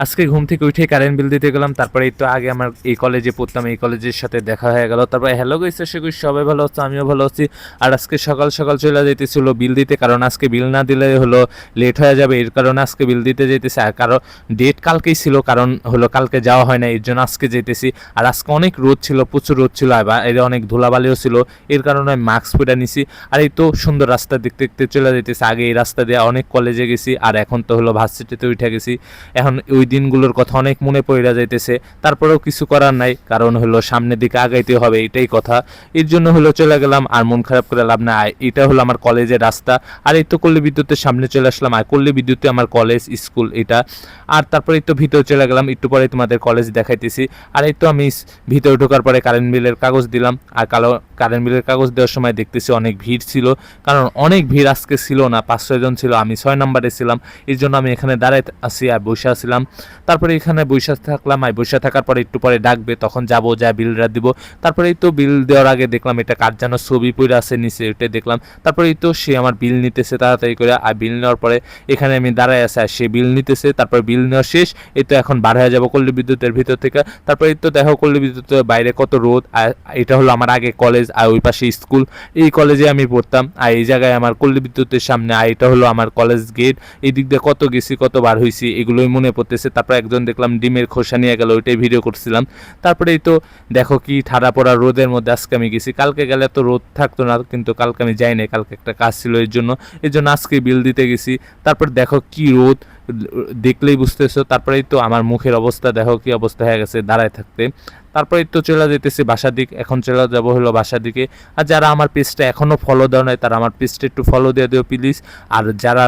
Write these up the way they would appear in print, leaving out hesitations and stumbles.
আজকে ঘুম থেকে উঠে কারেন্ট বিল দিতে গেলাম, তারপরে একটু আগে আমার এই কলেজে পড়তাম, এই কলেজের সাথে দেখা হয়ে গেল। তারপরে হ্যালো গাইস, আশা করি সবাই ভালো হচ্ছে, আমিও ভালো আছি। আর আজকে সকাল সকাল চলে যাইতেছিল বিল দিতে, কারণ আজকে বিল না দিলে হলো লেট হয়ে যাবে, এর কারণে আজকে বিল দিতে যেতেছি। আর কারণ ডেট কালকেই ছিল, কারণ হলো কালকে যাওয়া হয় না, এর জন্য আজকে যেতেছি। আর আজকে অনেক রোদ ছিল, প্রচুর রোদ ছিল, আর এর অনেক ধুলাবালিও ছিল, এর কারণে আমি মাস্ক পরে নিছি। আর এই তো সুন্দর রাস্তা দেখতে দেখতে চলে যেতেছি। আগে এই রাস্তা দিয়ে অনেক কলেজে গেছি, আর এখন তো হলো ভার্সিটিতে উঠে গেছি। এখন ওই দিনগুলোর কথা অনেক মনে পড়ে যাইতেছে, তারপরেও কিছু করার নাই, কারণ হলো সামনের দিকে আগাইতে হবে, এটাই কথা। এর জন্য হলো চলে গেলাম, আর মন খারাপ করে লাভ না। এটা হলো আমার কলেজের রাস্তা, আর এই তো কল্যাণ বিদ্যুতের সামনে চলে আসলাম, আর কল্যাণ বিদ্যুতে আমার কলেজ স্কুল এটা। আর তারপরে এই তো ভিতরে চলে গেলাম, একটু পরে তোমাদের কলেজ দেখাইতেছি। আর এই তো আমি ভিতরে ঢোকার পরে কারেন্ট বিলের কাগজ দিলাম, আর কারেন্ট বিলের কাগজ দেওয়ার সময় দেখতেছি অনেক ভিড় ছিল, কারণ অনেক ভিড় আজকে ছিল না, 5-6 জন ছিল, আমি 6 নম্বরে ছিলাম। এই জন্য আমি এখানে দাঁড়ায় আছি আর বসে আসছিলাম। তারপরে এখানে বসে থাকলাম, আর বসে থাকার পরে একটু পরে ডাকবে, তখন যাবো, যা বিলটা দিব। তারপরে এই তো বিল দেওয়ার আগে দেখলাম এটা কার যেন ছবি পড়ে আছে নিচে, ওইটাই দেখলাম। তারপরে এই তো সে আমার বিল নিতেছে তাড়াতাড়ি করে, আর বিল নেওয়ার পরে এখানে আমি দাঁড়ায় আছি, আর সে বিল নিতেছে। তারপর বিল নেওয়া শেষ, এই তো এখন বার হয়ে যাবো কল্যাণ বিদ্যুতের ভিতর থেকে। তারপরে এই তো দেখো কল্যাণ বিদ্যুতের বাইরে কত রোদ, আর এটা হলো আমার আগে কলেজ, আর ওই পাশে স্কুল, এই কলেজে আমি পড়তাম। আর এই জায়গায় আমার কল্যাণ বিদ্যুতের সামনে, আর এটা হলো আমার কলেজ গেট। এই দিক দিয়ে কত গেছি, কত বার হয়েছি, এগুলোই মনে পড়তেছে। তারপর একজন দেখলাম ডিমের খোসা নিয়ে গেল, ওইটাই ভিডিও করছিলাম। তারপরে এই তো দেখো কি ঠাড়া পড়া রোদের মধ্যে আজকে আমি গেছি, কালকে গেলে তো রোদ থাকতো না, কিন্তু কালকে আমি যাই নাই, কালকে একটা কাজ ছিল, এর জন্য আজকে বিল দিতে গেছি। তারপর দেখো কি রোদ, দেখলেই বুঝতেছো। তারপরে তো আমার মুখের অবস্থা দেখো কি অবস্থা হয়ে গেছে দাঁড়ায় থাকতে। তারপরে তো চলে যেতেছি বাসার দিক, এখন চলে যাবো হলো বাসার দিকে। আর যারা আমার পেজটা এখনও ফলো দেওয়া নাই, তারা আমার পেজটা একটু ফলো দিয়ে দিও প্লিজ। আর যারা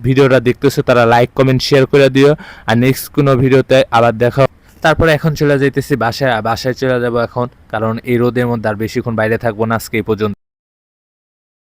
ভিডিওটা দেখতেছো তারা লাইক কমেন্ট শেয়ার করে দিও। আর নেক্সট কোনো ভিডিওতে আবার দেখা। তারপরে এখন চলে যাইতেছি বাসায়, বাসায় চলে যাবো এখন, কারণ এই রোদের মধ্যে আর বেশিক্ষণ বাইরে থাকবো না, আজকে এই পর্যন্ত।